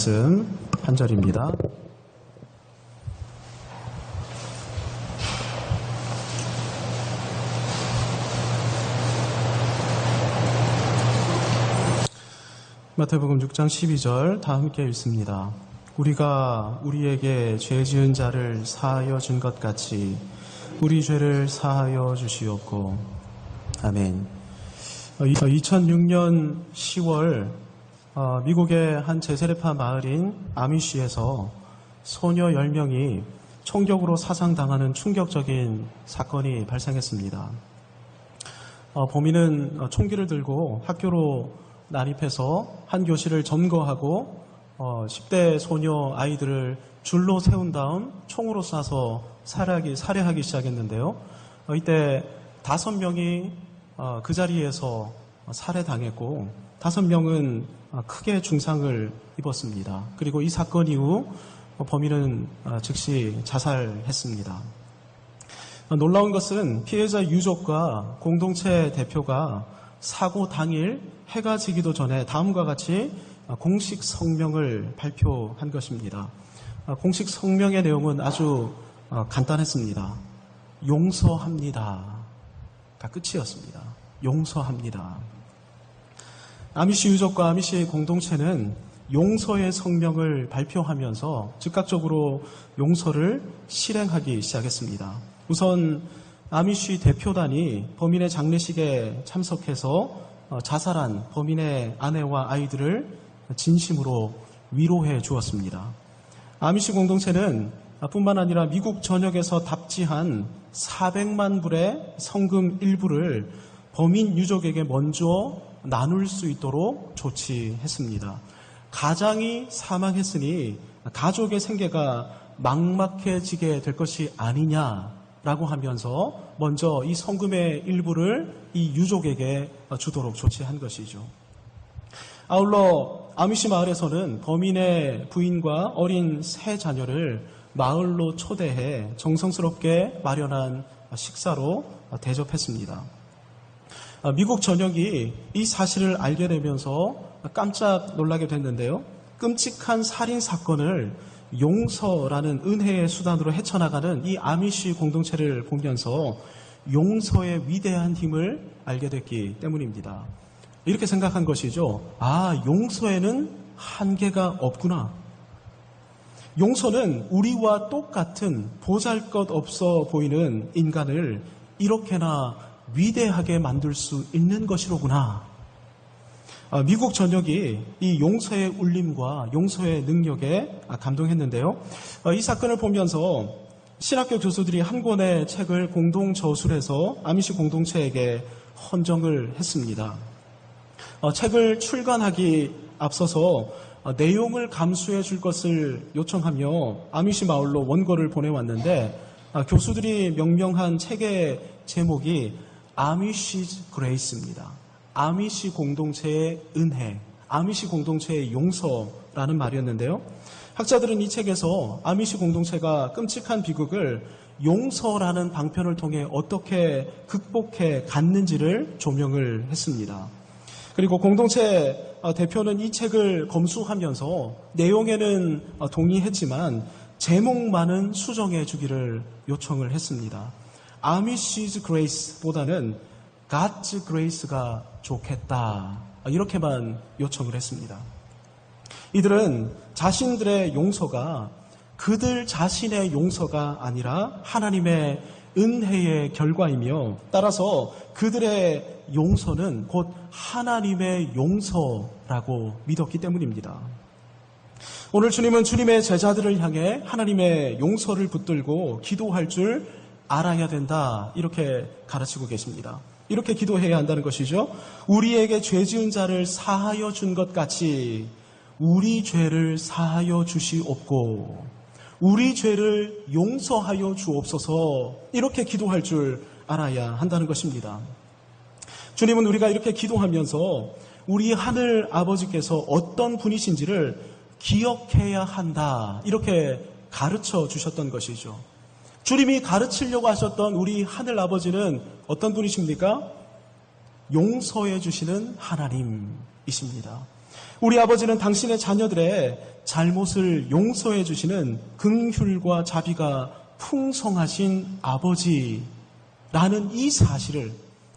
말씀 한 절입니다. 마태복음 6장 12절 다 함께 읽습니다. 우리가 우리에게 죄 지은 자를 사하여 준 것 같이 우리 죄를 사하여 주시옵고. 아멘. 2006년 10월 미국의 한 제세례파 마을인 아미시에서 소녀 10명이 총격으로 사상당하는 충격적인 사건이 발생했습니다. 범인은 총기를 들고 학교로 난입해서 한 교실을 점거하고 10대 소녀 아이들을 줄로 세운 다음 총으로 쏴서 살해하기 시작했는데요. 이때 5명이 그 자리에서 살해당했고 5명은 크게 중상을 입었습니다. 그리고 이 사건 이후 범인은 즉시 자살했습니다. 놀라운 것은 피해자 유족과 공동체 대표가 사고 당일 해가 지기도 전에 다음과 같이 공식 성명을 발표한 것입니다. 공식 성명의 내용은 아주 간단했습니다. 용서합니다. 가 끝이었습니다. 용서합니다. 아미시 유족과 아미시 공동체는 용서의 성명을 발표하면서 즉각적으로 용서를 실행하기 시작했습니다. 우선 아미시 대표단이 범인의 장례식에 참석해서 자살한 범인의 아내와 아이들을 진심으로 위로해 주었습니다. 아미시 공동체는 뿐만 아니라 미국 전역에서 답지한 400만 불의 성금 일부를 범인 유족에게 먼저 나눌 수 있도록 조치했습니다. 가장이 사망했으니 가족의 생계가 막막해지게 될 것이 아니냐라고 하면서 먼저 이 성금의 일부를 이 유족에게 주도록 조치한 것이죠. 아울러 아미시 마을에서는 범인의 부인과 어린 세 자녀를 마을로 초대해 정성스럽게 마련한 식사로 대접했습니다. 미국 전역이 이 사실을 알게 되면서 깜짝 놀라게 됐는데요. 끔찍한 살인 사건을 용서라는 은혜의 수단으로 헤쳐나가는 이 아미시 공동체를 보면서 용서의 위대한 힘을 알게 됐기 때문입니다. 이렇게 생각한 것이죠. 용서에는 한계가 없구나. 용서는 우리와 똑같은 보잘것없어 보이는 인간을 이렇게나 위대하게 만들 수 있는 것이로구나. 미국 전역이 이 용서의 울림과 용서의 능력에 감동했는데요. 이 사건을 보면서 신학교 교수들이 한 권의 책을 공동 저술해서 아미시 공동체에게 헌정을 했습니다. 책을 출간하기 앞서서 내용을 감수해 줄 것을 요청하며 아미시 마을로 원고를 보내왔는데 교수들이 명명한 책의 제목이 아미시's Grace입니다. 아미시 공동체의 은혜, 아미시 공동체의 용서라는 말이었는데요. 학자들은 이 책에서 아미시 공동체가 끔찍한 비극을 용서라는 방편을 통해 어떻게 극복해 갔는지를 조명을 했습니다. 그리고 공동체 대표는 이 책을 검수하면서 내용에는 동의했지만 제목만은 수정해 주기를 요청을 했습니다. Amish's Grace보다는 God's Grace가 좋겠다. 이렇게만 요청을 했습니다. 이들은 자신들의 용서가 그들 자신의 용서가 아니라 하나님의 은혜의 결과이며 따라서 그들의 용서는 곧 하나님의 용서라고 믿었기 때문입니다. 오늘 주님은 주님의 제자들을 향해 하나님의 용서를 붙들고 기도할 줄 알아야 된다 이렇게 가르치고 계십니다. 이렇게 기도해야 한다는 것이죠. 우리에게 죄 지은 자를 사하여 준 것 같이 우리 죄를 사하여 주시옵고 우리 죄를 용서하여 주옵소서 이렇게 기도할 줄 알아야 한다는 것입니다. 주님은 우리가 이렇게 기도하면서 우리 하늘 아버지께서 어떤 분이신지를 기억해야 한다 이렇게 가르쳐 주셨던 것이죠. 주님이 가르치려고 하셨던 우리 하늘 아버지는 어떤 분이십니까? 용서해 주시는 하나님이십니다. 우리 아버지는 당신의 자녀들의 잘못을 용서해 주시는 긍휼과 자비가 풍성하신 아버지라는 이 사실을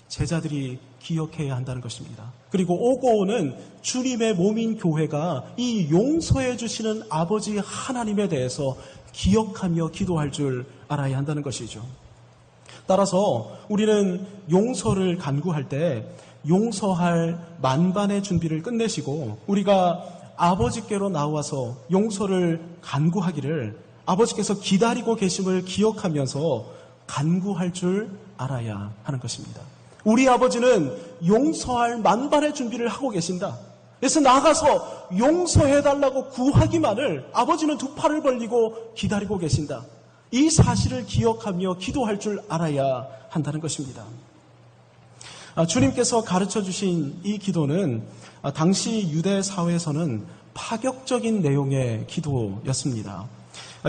제자들이 기억해야 한다는 것입니다. 그리고 오고 오는 주님의 몸인 교회가 이 용서해 주시는 아버지 하나님에 대해서 기억하며 기도할 줄 알아야 한다는 것이죠. 따라서 우리는 용서를 간구할 때 용서할 만반의 준비를 끝내시고 우리가 아버지께로 나와서 용서를 간구하기를 아버지께서 기다리고 계심을 기억하면서 간구할 줄 알아야 하는 것입니다. 우리 아버지는 용서할 만반의 준비를 하고 계신다. 그래서 나가서 용서해달라고 구하기만을 아버지는 두 팔을 벌리고 기다리고 계신다. 이 사실을 기억하며 기도할 줄 알아야 한다는 것입니다. 주님께서 가르쳐 주신 이 기도는 당시 유대 사회에서는 파격적인 내용의 기도였습니다.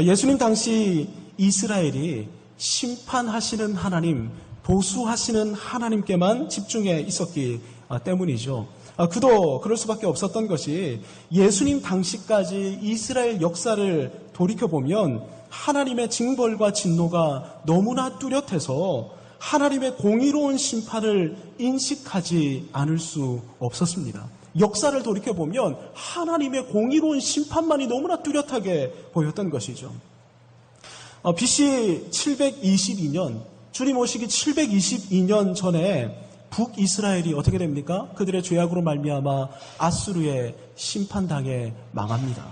예수님 당시 이스라엘이 심판하시는 하나님, 보수하시는 하나님께만 집중해 있었기 때문이죠. 그도 그럴 수밖에 없었던 것이 예수님 당시까지 이스라엘 역사를 돌이켜보면 하나님의 징벌과 진노가 너무나 뚜렷해서 하나님의 공의로운 심판을 인식하지 않을 수 없었습니다. 역사를 돌이켜보면 하나님의 공의로운 심판만이 너무나 뚜렷하게 보였던 것이죠. BC 722년, 주님 오시기 722년 전에 북이스라엘이 어떻게 됩니까? 그들의 죄악으로 말미암아 아수르의 심판당에 망합니다.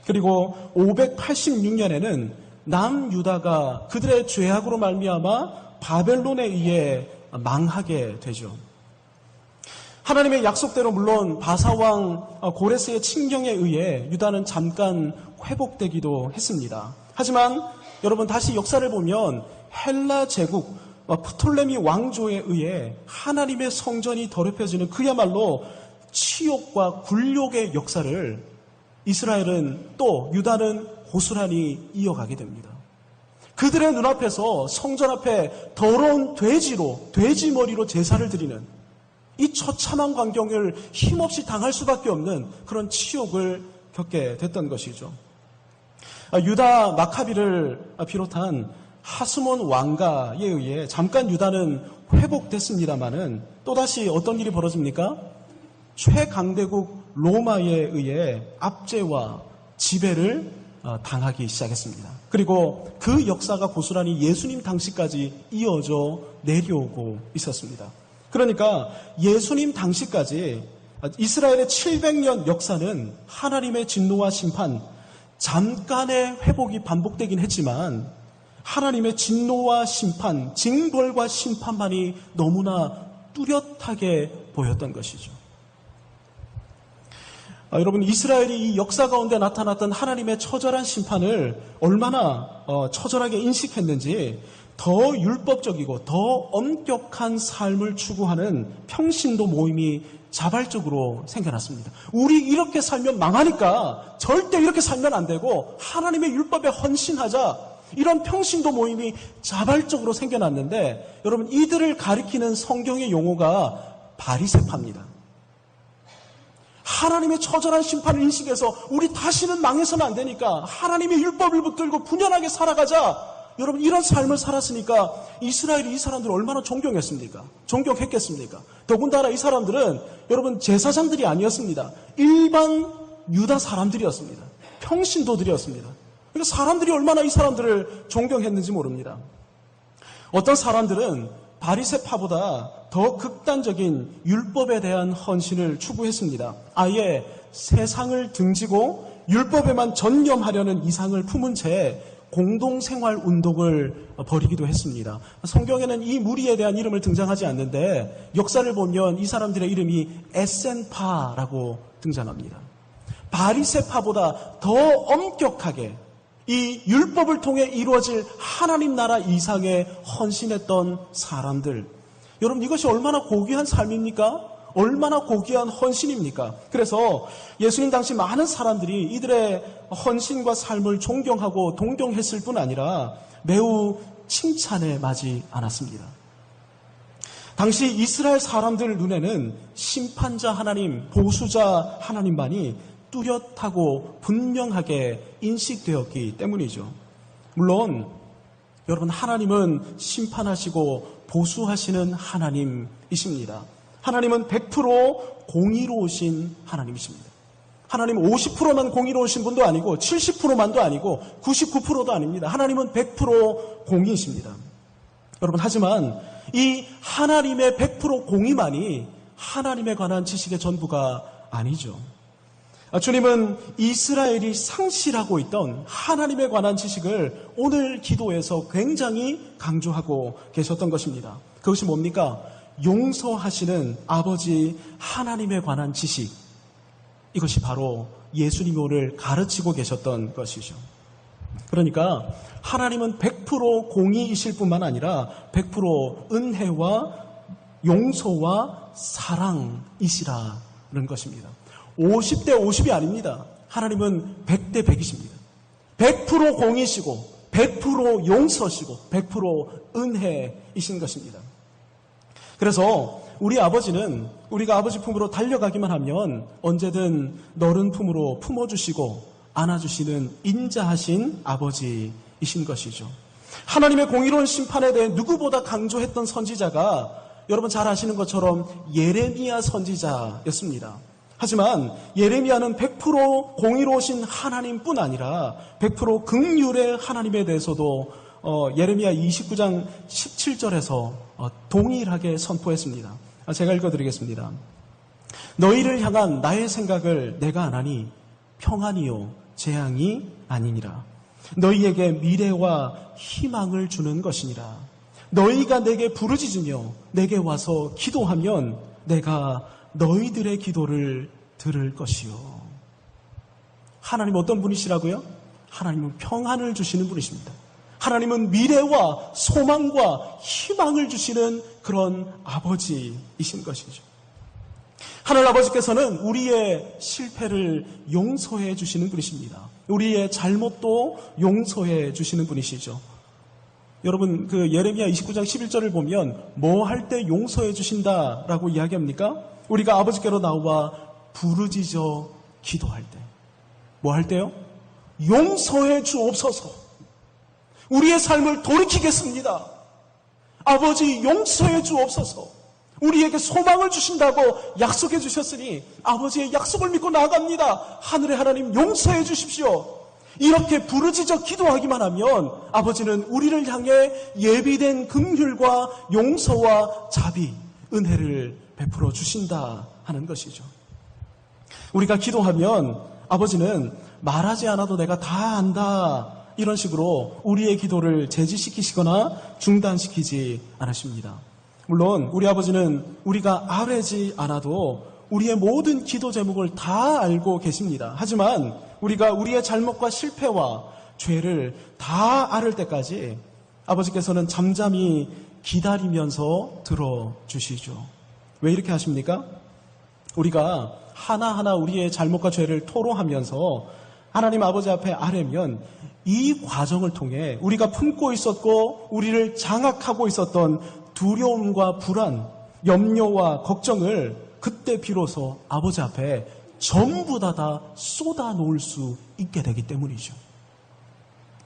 그리고 586년에는 남유다가 그들의 죄악으로 말미암아 바벨론에 의해 망하게 되죠. 하나님의 약속대로 물론 바사왕 고레스의 칙령에 의해 유다는 잠깐 회복되기도 했습니다. 하지만 여러분 다시 역사를 보면 헬라 제국 프톨레미 왕조에 의해 하나님의 성전이 더럽혀지는 그야말로 치욕과 굴욕의 역사를 이스라엘은 또 유다는 고스란히 이어가게 됩니다. 그들의 눈앞에서 성전 앞에 더러운 돼지 머리로 제사를 드리는 이 처참한 광경을 힘없이 당할 수밖에 없는 그런 치욕을 겪게 됐던 것이죠. 유다 마카비를 비롯한 하스몬 왕가에 의해 잠깐 유다는 회복됐습니다마는 또다시 어떤 일이 벌어집니까? 최강대국 로마에 의해 압제와 지배를 당하기 시작했습니다. 그리고 그 역사가 고스란히 예수님 당시까지 이어져 내려오고 있었습니다. 그러니까 예수님 당시까지 이스라엘의 700년 역사는 하나님의 진노와 심판, 잠깐의 회복이 반복되긴 했지만 하나님의 진노와 심판, 징벌과 심판만이 너무나 뚜렷하게 보였던 것이죠. 여러분, 이스라엘이 이 역사 가운데 나타났던 하나님의 처절한 심판을 얼마나 처절하게 인식했는지 더 율법적이고 더 엄격한 삶을 추구하는 평신도 모임이 자발적으로 생겨났습니다. 우리 이렇게 살면 망하니까 절대 이렇게 살면 안 되고 하나님의 율법에 헌신하자, 이런 평신도 모임이 자발적으로 생겨났는데 여러분, 이들을 가리키는 성경의 용어가 바리새파입니다. 하나님의 처절한 심판을 인식해서 우리 다시는 망해서는 안 되니까 하나님의 율법을 붙들고 분연하게 살아가자. 여러분, 이런 삶을 살았으니까 이스라엘이 이 사람들을 얼마나 존경했습니까? 존경했겠습니까? 더군다나 이 사람들은 여러분 제사장들이 아니었습니다. 일반 유다 사람들이었습니다. 평신도들이었습니다. 그러니까 사람들이 얼마나 이 사람들을 존경했는지 모릅니다. 어떤 사람들은 바리새파보다 더 극단적인 율법에 대한 헌신을 추구했습니다. 아예 세상을 등지고 율법에만 전념하려는 이상을 품은 채 공동생활 운동을 벌이기도 했습니다. 성경에는 이 무리에 대한 이름을 등장하지 않는데 역사를 보면 이 사람들의 이름이 에센파라고 등장합니다. 바리새파보다 더 엄격하게 이 율법을 통해 이루어질 하나님 나라 이상에 헌신했던 사람들. 여러분, 이것이 얼마나 고귀한 삶입니까? 얼마나 고귀한 헌신입니까? 그래서 예수님 당시 많은 사람들이 이들의 헌신과 삶을 존경하고 동경했을 뿐 아니라 매우 칭찬에 마지 않았습니다. 당시 이스라엘 사람들 눈에는 심판자 하나님, 보수자 하나님만이 뚜렷하고 분명하게 인식되었기 때문이죠. 물론 여러분, 하나님은 심판하시고 보수하시는 하나님이십니다. 하나님은 100% 공의로우신 하나님이십니다. 하나님은 50%만 공의로우신 분도 아니고 70%만도 아니고 99%도 아닙니다. 하나님은 100% 공의이십니다. 여러분, 하지만 이 하나님의 100% 공의만이 하나님에 관한 지식의 전부가 아니죠. 주님은 이스라엘이 상실하고 있던 하나님에 관한 지식을 오늘 기도에서 굉장히 강조하고 계셨던 것입니다. 그것이 뭡니까? 용서하시는 아버지 하나님에 관한 지식. 이것이 바로 예수님이 오늘 가르치고 계셨던 것이죠. 그러니까 하나님은 100% 공의이실 뿐만 아니라 100% 은혜와 용서와 사랑이시라는 것입니다. 50대 50이 아닙니다. 하나님은 100대 100이십니다. 100% 공의시고 100% 용서시고 100% 은혜이신 것입니다. 그래서 우리 아버지는 우리가 아버지 품으로 달려가기만 하면 언제든 너른 품으로 품어주시고 안아주시는 인자하신 아버지이신 것이죠. 하나님의 공의로운 심판에 대해 누구보다 강조했던 선지자가 여러분 잘 아시는 것처럼 예레미야 선지자였습니다. 하지만 예레미야는 100% 공의로우신 하나님뿐 아니라 100% 긍휼의 하나님에 대해서도 예레미야 29장 17절에서 동일하게 선포했습니다. 제가 읽어드리겠습니다. 너희를 향한 나의 생각을 내가 아나니 평안이요 재앙이 아니니라. 너희에게 미래와 희망을 주는 것이니라. 너희가 내게 부르짖으며 내게 와서 기도하면 내가 너희들의 기도를 들을 것이요. 하나님 어떤 분이시라고요? 하나님은 평안을 주시는 분이십니다. 하나님은 미래와 소망과 희망을 주시는 그런 아버지이신 것이죠. 하늘 아버지께서는 우리의 실패를 용서해 주시는 분이십니다. 우리의 잘못도 용서해 주시는 분이시죠. 여러분, 그 예레미야 29장 11절을 보면 뭐 할 때 용서해 주신다라고 이야기합니까? 우리가 아버지께로 나와 부르짖어 기도할 때. 뭐 할 때요? 용서해 주옵소서. 우리의 삶을 돌이키겠습니다. 아버지 용서해 주옵소서. 우리에게 소망을 주신다고 약속해 주셨으니 아버지의 약속을 믿고 나아갑니다. 하늘의 하나님 용서해 주십시오. 이렇게 부르짖어 기도하기만 하면 아버지는 우리를 향해 예비된 긍휼과 용서와 자비, 은혜를 베풀어 주신다 하는 것이죠. 우리가 기도하면 아버지는 말하지 않아도 내가 다 안다 이런 식으로 우리의 기도를 제지시키시거나 중단시키지 않으십니다. 물론 우리 아버지는 우리가 아뢰지 않아도 우리의 모든 기도 제목을 다 알고 계십니다. 하지만 우리가 우리의 잘못과 실패와 죄를 다 앓을 때까지 아버지께서는 잠잠히 기다리면서 들어주시죠. 왜 이렇게 하십니까? 우리가 하나하나 우리의 잘못과 죄를 토로하면서 하나님 아버지 앞에 아뢰면 이 과정을 통해 우리가 품고 있었고 우리를 장악하고 있었던 두려움과 불안, 염려와 걱정을 그때 비로소 아버지 앞에 전부 다 쏟아놓을 수 있게 되기 때문이죠.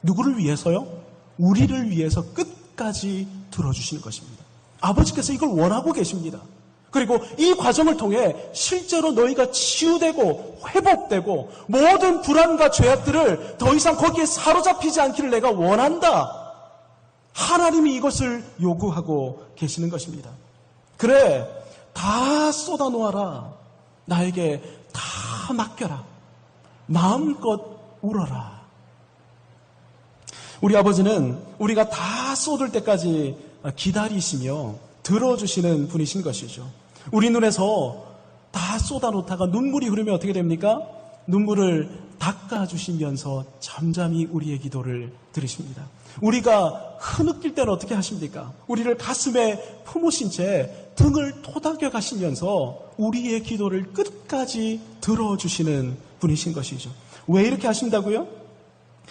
누구를 위해서요? 우리를 위해서 끝까지 들어주시는 것입니다. 아버지께서 이걸 원하고 계십니다. 그리고 이 과정을 통해 실제로 너희가 치유되고 회복되고 모든 불안과 죄악들을 더 이상 거기에 사로잡히지 않기를 내가 원한다. 하나님이 이것을 요구하고 계시는 것입니다. 그래, 다 쏟아놓아라. 나에게 다 맡겨라. 마음껏 울어라. 우리 아버지는 우리가 다 쏟을 때까지 기다리시며 들어주시는 분이신 것이죠. 우리 눈에서 다 쏟아놓다가 눈물이 흐르면 어떻게 됩니까? 눈물을 닦아주시면서 잠잠히 우리의 기도를 들으십니다. 우리가 흐느낄 때는 어떻게 하십니까? 우리를 가슴에 품으신 채 등을 토닥여 가시면서 우리의 기도를 끝까지 들어주시는 분이신 것이죠. 왜 이렇게 하신다고요?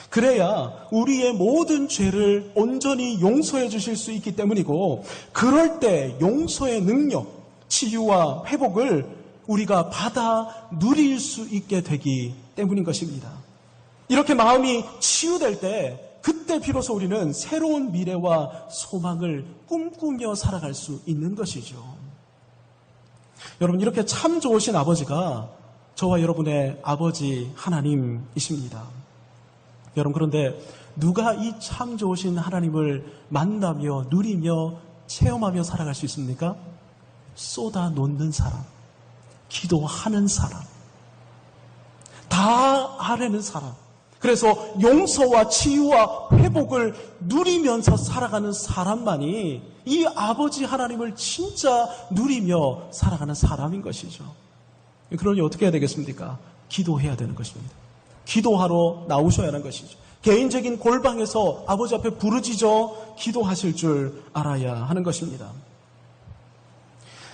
그래야 우리의 모든 죄를 온전히 용서해 주실 수 있기 때문이고, 그럴 때 용서의 능력, 치유와 회복을 우리가 받아 누릴 수 있게 되기 때문인 것입니다. 이렇게 마음이 치유될 때, 그때 비로소 우리는 새로운 미래와 소망을 꿈꾸며 살아갈 수 있는 것이죠. 여러분, 이렇게 참 좋으신 아버지가 저와 여러분의 아버지 하나님이십니다. 여러분, 그런데 누가 이 참 좋으신 하나님을 만나며 누리며 체험하며 살아갈 수 있습니까? 쏟아놓는 사람, 기도하는 사람, 다 아뢰는 사람, 그래서 용서와 치유와 회복을 누리면서 살아가는 사람만이 이 아버지 하나님을 진짜 누리며 살아가는 사람인 것이죠. 그러니 어떻게 해야 되겠습니까? 기도해야 되는 것입니다. 기도하러 나오셔야 하는 것이죠. 개인적인 골방에서 아버지 앞에 부르짖어 기도하실 줄 알아야 하는 것입니다.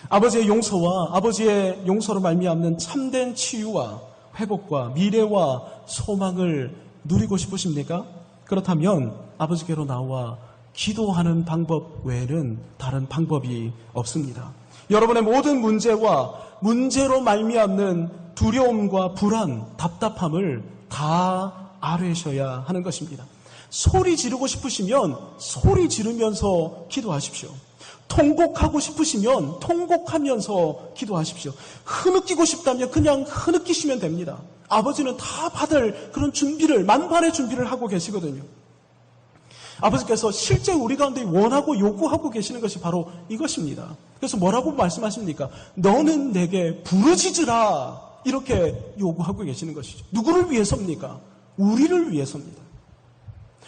아버지의 용서와 아버지의 용서로 말미암는 참된 치유와 회복과 미래와 소망을 누리고 싶으십니까? 그렇다면 아버지께로 나와 기도하는 방법 외에는 다른 방법이 없습니다. 여러분의 모든 문제와 문제로 말미암는 두려움과 불안, 답답함을 다 아뢰셔야 하는 것입니다. 소리 지르고 싶으시면 소리 지르면서 기도하십시오. 통곡하고 싶으시면 통곡하면서 기도하십시오. 흐느끼고 싶다면 그냥 흐느끼시면 됩니다. 아버지는 다 받을 그런 준비를, 만반의 준비를 하고 계시거든요. 아버지께서 실제 우리 가운데 원하고 요구하고 계시는 것이 바로 이것입니다. 그래서 뭐라고 말씀하십니까? 너는 내게 부르짖으라, 이렇게 요구하고 계시는 것이죠. 누구를 위해서입니까? 우리를 위해서입니다.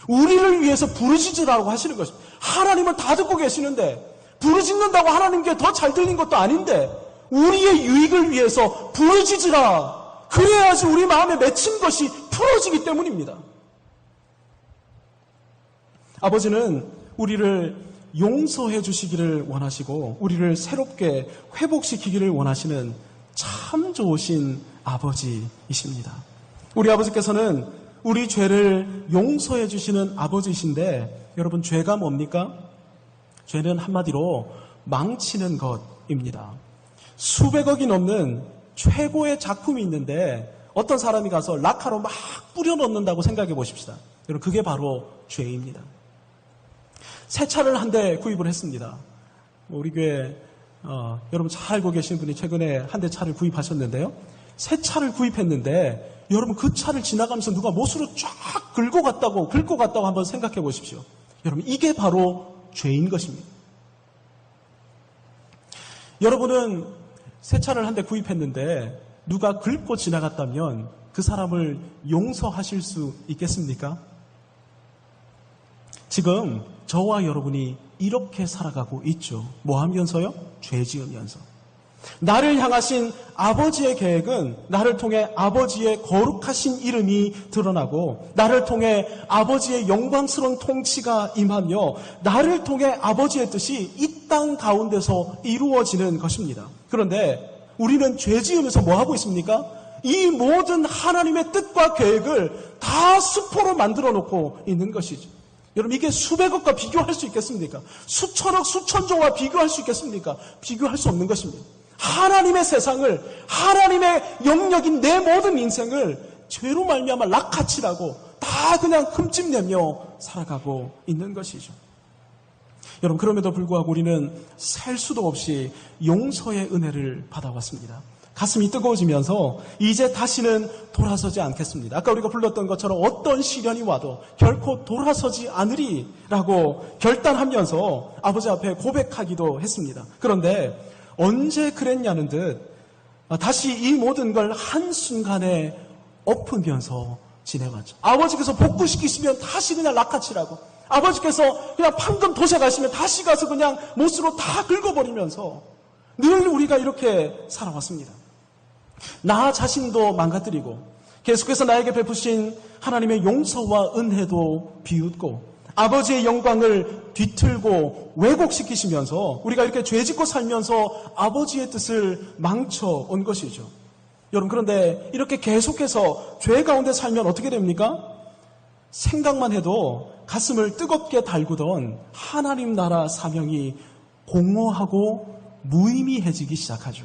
우리를 위해서 부르짖으라고 하시는 것입니다. 하나님은 다 듣고 계시는데, 부르짖는다고 하나님께 더 잘 들린 것도 아닌데 우리의 유익을 위해서 부르짖으라, 그래야지 우리 마음에 맺힌 것이 풀어지기 때문입니다. 아버지는 우리를 용서해 주시기를 원하시고 우리를 새롭게 회복시키기를 원하시는 참 좋으신 아버지이십니다. 우리 아버지께서는 우리 죄를 용서해 주시는 아버지이신데, 여러분, 죄가 뭡니까? 죄는 한마디로 망치는 것입니다. 수백억이 넘는 최고의 작품이 있는데 어떤 사람이 가서 락화로 막 뿌려넣는다고 생각해 보십시다. 여러분, 그게 바로 죄입니다. 새 차를 한 대 구입을 했습니다. 우리 교회 여러분 잘 알고 계시는 분이 최근에 한 대 차를 구입하셨는데요. 새 차를 구입했는데 여러분, 그 차를 지나가면서 누가 못으로 쫙 긁고 갔다고 한번 생각해 보십시오. 여러분, 이게 바로 죄인 것입니다. 여러분은 새 차를 한 대 구입했는데 누가 긁고 지나갔다면 그 사람을 용서하실 수 있겠습니까? 지금 저와 여러분이 이렇게 살아가고 있죠. 뭐 하면서요? 죄 지으면서. 나를 향하신 아버지의 계획은 나를 통해 아버지의 거룩하신 이름이 드러나고, 나를 통해 아버지의 영광스러운 통치가 임하며, 나를 통해 아버지의 뜻이 이 땅 가운데서 이루어지는 것입니다. 그런데 우리는 죄 지으면서 뭐 하고 있습니까? 이 모든 하나님의 뜻과 계획을 다 수포로 만들어 놓고 있는 것이죠. 여러분, 이게 수백억과 비교할 수 있겠습니까? 수천억, 수천조와 비교할 수 있겠습니까? 비교할 수 없는 것입니다. 하나님의 세상을, 하나님의 영역인 내 모든 인생을 죄로 말미암아 락카치라고 다 그냥 흠집내며 살아가고 있는 것이죠. 여러분, 그럼에도 불구하고 우리는 셀 수도 없이 용서의 은혜를 받아왔습니다. 가슴이 뜨거워지면서 이제 다시는 돌아서지 않겠습니다. 아까 우리가 불렀던 것처럼 어떤 시련이 와도 결코 돌아서지 않으리라고 결단하면서 아버지 앞에 고백하기도 했습니다. 그런데 언제 그랬냐는 듯 다시 이 모든 걸 한순간에 엎으면서 지내왔죠. 아버지께서 복구시키시면 다시 그냥 락카치라고, 아버지께서 그냥 방금 도착하시면 다시 가서 그냥 못으로 다 긁어버리면서 늘 우리가 이렇게 살아왔습니다. 나 자신도 망가뜨리고 계속해서 나에게 베푸신 하나님의 용서와 은혜도 비웃고 아버지의 영광을 뒤틀고 왜곡시키시면서 우리가 이렇게 죄짓고 살면서 아버지의 뜻을 망쳐온 것이죠. 여러분, 그런데 이렇게 계속해서 죄 가운데 살면 어떻게 됩니까? 생각만 해도 가슴을 뜨겁게 달구던 하나님 나라 사명이 공허하고 무의미해지기 시작하죠.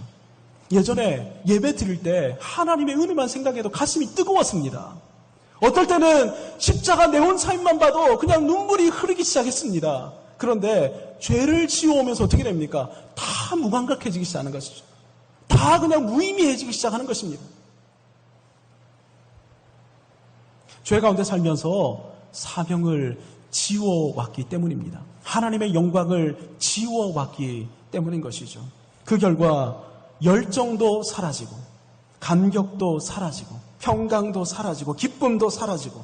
예전에 예배 드릴 때 하나님의 은혜만 생각해도 가슴이 뜨거웠습니다. 어떨 때는 십자가 내원사임만 봐도 그냥 눈물이 흐르기 시작했습니다. 그런데 죄를 지어오면서 어떻게 됩니까? 다 무감각해지기 시작하는 것이죠. 다 그냥 무의미해지기 시작하는 것입니다. 죄 가운데 살면서 사명을 지워왔기 때문입니다. 하나님의 영광을 지워왔기 때문인 것이죠. 그 결과 열정도 사라지고 감격도 사라지고 평강도 사라지고 기쁨도 사라지고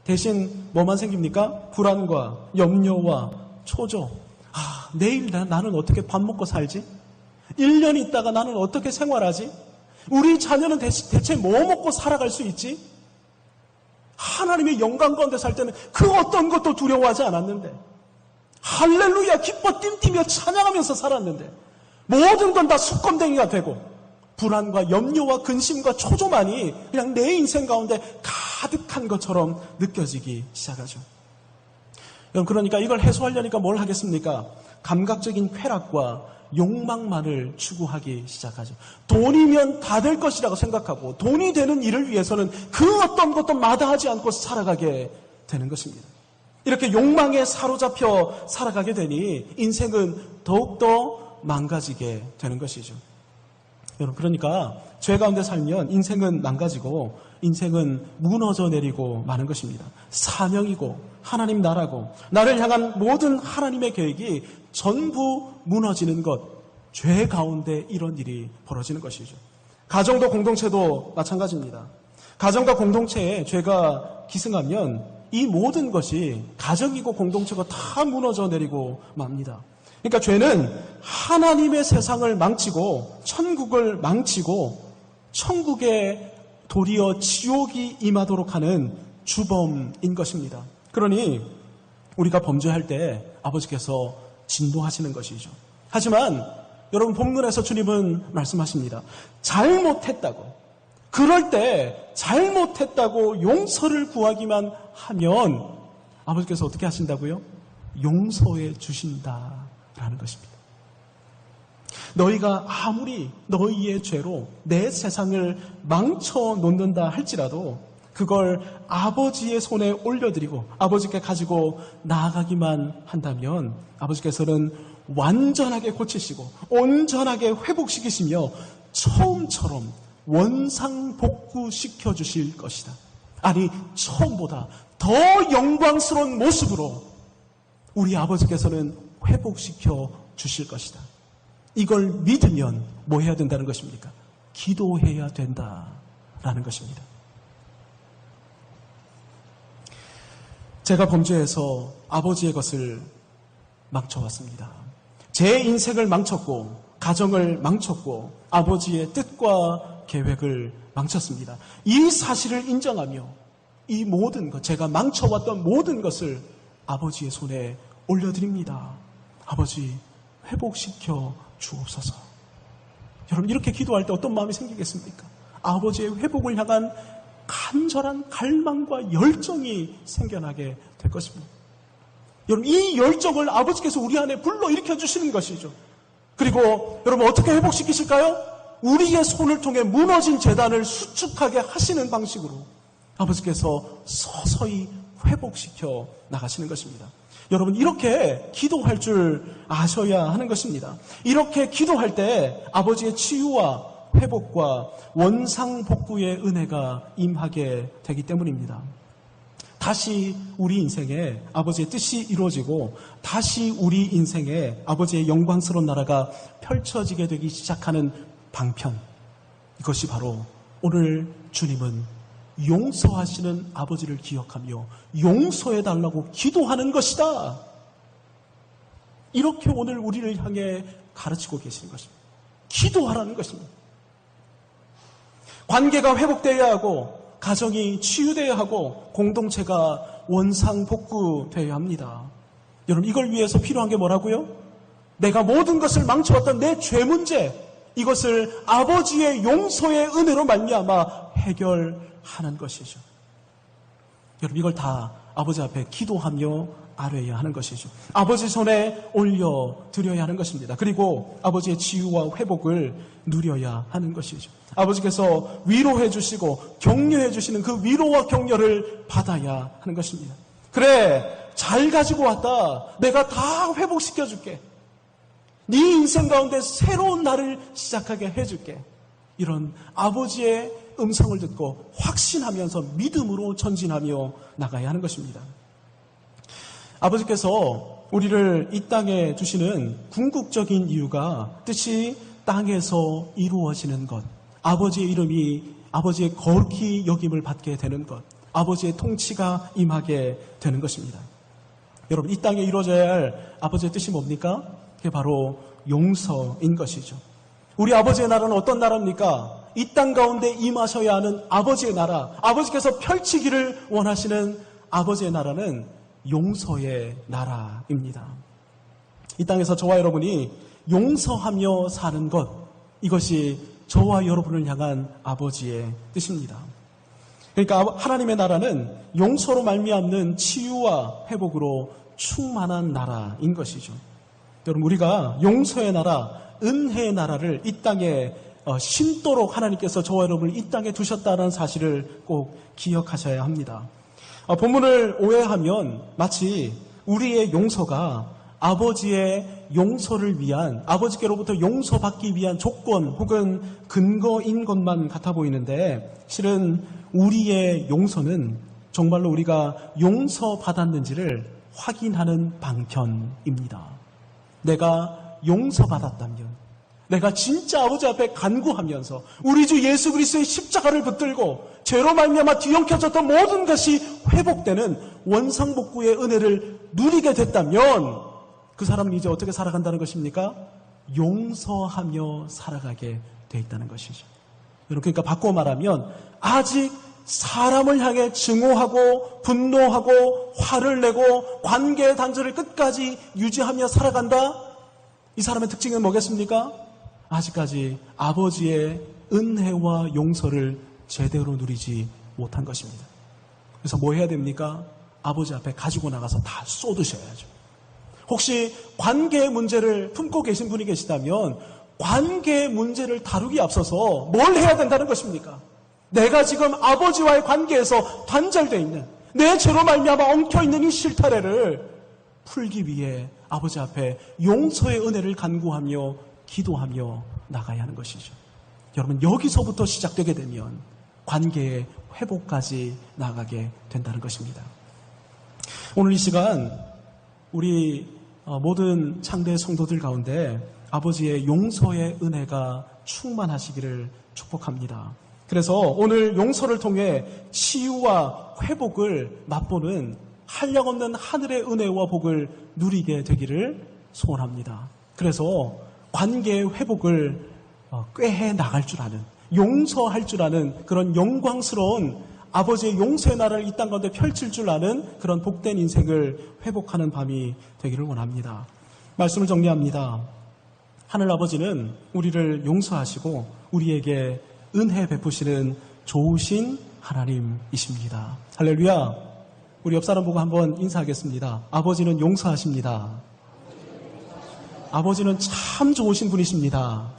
대신 뭐만 생깁니까? 불안과 염려와 초조. 내일 나는 어떻게 밥 먹고 살지? 1년 있다가 나는 어떻게 생활하지? 우리 자녀는 대체 뭐 먹고 살아갈 수 있지? 하나님의 영광 가운데 살 때는 그 어떤 것도 두려워하지 않았는데 할렐루야 기뻐 뛴뛰며 찬양하면서 살았는데 모든 건 다 수검댕이가 되고 불안과 염려와 근심과 초조만이 그냥 내 인생 가운데 가득한 것처럼 느껴지기 시작하죠. 여러분, 그러니까 이걸 해소하려니까 뭘 하겠습니까? 감각적인 쾌락과 욕망만을 추구하기 시작하죠. 돈이면 다 될 것이라고 생각하고 돈이 되는 일을 위해서는 그 어떤 것도 마다하지 않고 살아가게 되는 것입니다. 이렇게 욕망에 사로잡혀 살아가게 되니 인생은 더욱더 망가지게 되는 것이죠. 여러분, 그러니까 죄 가운데 살면 인생은 망가지고 인생은 무너져 내리고 마는 것입니다. 사명이고 하나님 나라고 나를 향한 모든 하나님의 계획이 전부 무너지는 것, 죄 가운데 이런 일이 벌어지는 것이죠. 가정도 공동체도 마찬가지입니다. 가정과 공동체에 죄가 기승하면 이 모든 것이 가정이고 공동체가 다 무너져 내리고 맙니다. 그러니까 죄는 하나님의 세상을 망치고 천국을 망치고 천국에 도리어 지옥이 임하도록 하는 주범인 것입니다. 그러니 우리가 범죄할 때 아버지께서 진노하시는 것이죠. 하지만 여러분, 본문에서 주님은 말씀하십니다. 잘못했다고, 그럴 때 잘못했다고 용서를 구하기만 하면 아버지께서 어떻게 하신다고요? 용서해 주신다라는 것입니다. 너희가 아무리 너희의 죄로 내 세상을 망쳐 놓는다 할지라도 그걸 아버지의 손에 올려드리고 아버지께 가지고 나아가기만 한다면 아버지께서는 완전하게 고치시고 온전하게 회복시키시며 처음처럼 원상복구시켜 주실 것이다. 아니, 처음보다 더 영광스러운 모습으로 우리 아버지께서는 회복시켜 주실 것이다. 이걸 믿으면 뭐 해야 된다는 것입니까? 기도해야 된다라는 것입니다. 제가 범죄해서 아버지의 것을 망쳐왔습니다. 제 인생을 망쳤고 가정을 망쳤고 아버지의 뜻과 계획을 망쳤습니다. 이 사실을 인정하며 이 모든 것, 제가 망쳐왔던 모든 것을 아버지의 손에 올려드립니다. 아버지, 회복시켜 주옵소서. 여러분, 이렇게 기도할 때 어떤 마음이 생기겠습니까? 아버지의 회복을 향한 간절한 갈망과 열정이 생겨나게 될 것입니다. 여러분, 이 열정을 아버지께서 우리 안에 불러일으켜 주시는 것이죠. 그리고 여러분, 어떻게 회복시키실까요? 우리의 손을 통해 무너진 재단을 수축하게 하시는 방식으로 아버지께서 서서히 회복시켜 나가시는 것입니다. 여러분, 이렇게 기도할 줄 아셔야 하는 것입니다. 이렇게 기도할 때 아버지의 치유와 회복과 원상복구의 은혜가 임하게 되기 때문입니다. 다시 우리 인생에 아버지의 뜻이 이루어지고 다시 우리 인생에 아버지의 영광스러운 나라가 펼쳐지게 되기 시작하는 방편, 이것이 바로 오늘 주님은 용서하시는 아버지를 기억하며 용서해달라고 기도하는 것이다. 이렇게 오늘 우리를 향해 가르치고 계시는 것입니다. 기도하라는 것입니다. 관계가 회복되어야 하고 가정이 치유되어야 하고 공동체가 원상복구되어야 합니다. 여러분, 이걸 위해서 필요한 게 뭐라고요? 내가 모든 것을 망쳐왔던 내 죄 문제, 이것을 아버지의 용서의 은혜로 말미암아 해결하는 것이죠. 여러분, 이걸 다 아버지 앞에 기도하며 아뢰야 하는 것이죠. 아버지 손에 올려드려야 하는 것입니다. 그리고 아버지의 치유와 회복을 누려야 하는 것이죠. 아버지께서 위로해 주시고 격려해 주시는 그 위로와 격려를 받아야 하는 것입니다. 그래, 잘 가지고 왔다. 내가 다 회복시켜 줄게. 네 인생 가운데 새로운 날을 시작하게 해줄게. 이런 아버지의 음성을 듣고 확신하면서 믿음으로 전진하며 나가야 하는 것입니다. 아버지께서 우리를 이 땅에 두시는 궁극적인 이유가 뜻이 땅에서 이루어지는 것, 아버지의 이름이 아버지의 거룩히 여김을 받게 되는 것, 아버지의 통치가 임하게 되는 것입니다. 여러분, 이 땅에 이루어져야 할 아버지의 뜻이 뭡니까? 그게 바로 용서인 것이죠. 우리 아버지의 나라는 어떤 나라입니까? 이 땅 가운데 임하셔야 하는 아버지의 나라, 아버지께서 펼치기를 원하시는 아버지의 나라는 용서의 나라입니다. 이 땅에서 저와 여러분이 용서하며 사는 것, 이것이 저와 여러분을 향한 아버지의 뜻입니다. 그러니까 하나님의 나라는 용서로 말미암는 치유와 회복으로 충만한 나라인 것이죠. 여러분, 우리가 용서의 나라, 은혜의 나라를 이 땅에 심도록 하나님께서 저와 여러분을 이 땅에 두셨다는 사실을 꼭 기억하셔야 합니다. 본문을 오해하면 마치 우리의 용서가 아버지의 용서를 위한, 아버지께로부터 용서받기 위한 조건 혹은 근거인 것만 같아 보이는데, 실은 우리의 용서는 정말로 우리가 용서받았는지를 확인하는 방편입니다. 내가 용서받았다면, 내가 진짜 아버지 앞에 간구하면서 우리 주 예수 그리스도의 십자가를 붙들고 죄로 말미암아 뒤엉켜졌던 모든 것이 회복되는 원상복구의 은혜를 누리게 됐다면 그 사람은 이제 어떻게 살아간다는 것입니까? 용서하며 살아가게 돼 있다는 것이죠. 그러니까 바꿔 말하면 아직 사람을 향해 증오하고 분노하고 화를 내고 관계의 단절을 끝까지 유지하며 살아간다? 이 사람의 특징은 뭐겠습니까? 아직까지 아버지의 은혜와 용서를 제대로 누리지 못한 것입니다. 그래서 뭐 해야 됩니까? 아버지 앞에 가지고 나가서 다 쏟으셔야죠. 혹시 관계의 문제를 품고 계신 분이 계시다면 관계의 문제를 다루기 앞서서 뭘 해야 된다는 것입니까? 내가 지금 아버지와의 관계에서 단절되어 있는, 내 죄로 말미암아 엉켜있는 이 실타래를 풀기 위해 아버지 앞에 용서의 은혜를 간구하며 기도하며 나가야 하는 것이죠. 여러분, 여기서부터 시작되게 되면 관계의 회복까지 나가게 된다는 것입니다. 오늘 이 시간 우리 모든 창대 성도들 가운데 아버지의 용서의 은혜가 충만하시기를 축복합니다. 그래서 오늘 용서를 통해 치유와 회복을 맛보는 한량없는 하늘의 은혜와 복을 누리게 되기를 소원합니다. 그래서 관계의 회복을 꾀해 나갈 줄 아는, 용서할 줄 아는 그런 영광스러운 아버지의 용서의 나라를 이 땅 가운데 펼칠 줄 아는 그런 복된 인생을 회복하는 밤이 되기를 원합니다. 말씀을 정리합니다. 하늘 아버지는 우리를 용서하시고 우리에게 은혜 베푸시는 좋으신 하나님이십니다. 할렐루야. 우리 옆 사람 보고 한번 인사하겠습니다. 아버지는 용서하십니다. 아버지는 참 좋으신 분이십니다.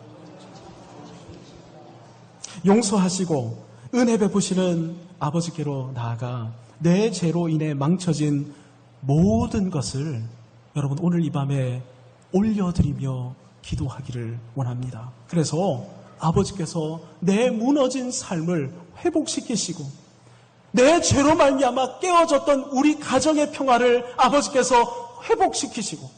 용서하시고 은혜 베푸시는 아버지께로 나아가 내 죄로 인해 망쳐진 모든 것을 여러분 오늘 이 밤에 올려드리며 기도하기를 원합니다. 그래서 아버지께서 내 무너진 삶을 회복시키시고 내 죄로 말미암아 깨어졌던 우리 가정의 평화를 아버지께서 회복시키시고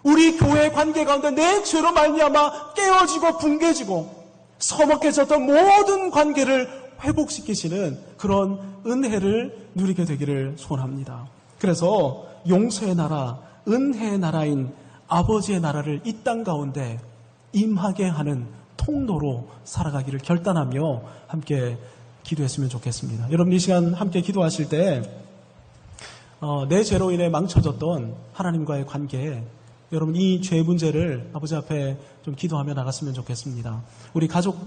우리 교회의 관계 가운데 내 죄로 말미암아 깨어지고 붕괴지고 서먹해졌던 모든 관계를 회복시키시는 그런 은혜를 누리게 되기를 소원합니다. 그래서 용서의 나라, 은혜의 나라인 아버지의 나라를 이 땅 가운데 임하게 하는 통로로 살아가기를 결단하며 함께 기도했으면 좋겠습니다. 여러분 이 시간 함께 기도하실 때 내 죄로 인해 망쳐졌던 하나님과의 관계, 여러분 이 죄 문제를 아버지 앞에 좀 기도하며 나갔으면 좋겠습니다. 우리 가족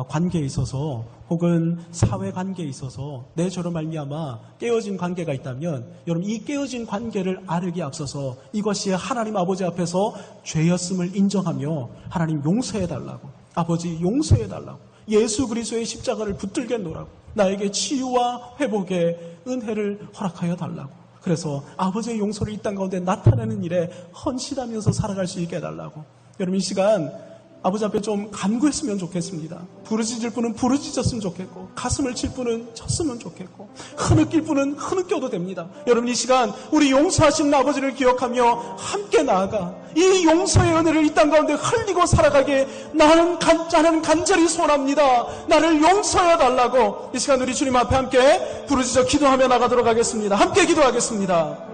관계에 있어서 혹은 사회 관계에 있어서 내 죄로 말미암아 깨어진 관계가 있다면 여러분 이 깨어진 관계를 아르기에 앞서서 이것이 하나님 아버지 앞에서 죄였음을 인정하며 하나님 용서해달라고, 아버지 용서해달라고, 예수 그리스도의 십자가를 붙들겠노라고, 나에게 치유와 회복의 은혜를 허락하여 달라고, 그래서 아버지의 용서를 이 땅 가운데 나타내는 일에 헌신하면서 살아갈 수 있게 해달라고. 여러분 이 시간 아버지 앞에 좀 간구했으면 좋겠습니다. 부르짖을 분은 부르짖었으면 좋겠고, 가슴을 칠 분은 쳤으면 좋겠고, 흐느낄 분은 흐느껴도 됩니다. 여러분 이 시간 우리 용서하신 아버지를 기억하며 함께 나아가 이 용서의 은혜를 이 땅 가운데 흘리고 살아가게 나는 간절히 소원합니다. 나를 용서해 달라고 이 시간 우리 주님 앞에 함께 부르짖어 기도하며 나가도록 하겠습니다. 함께 기도하겠습니다.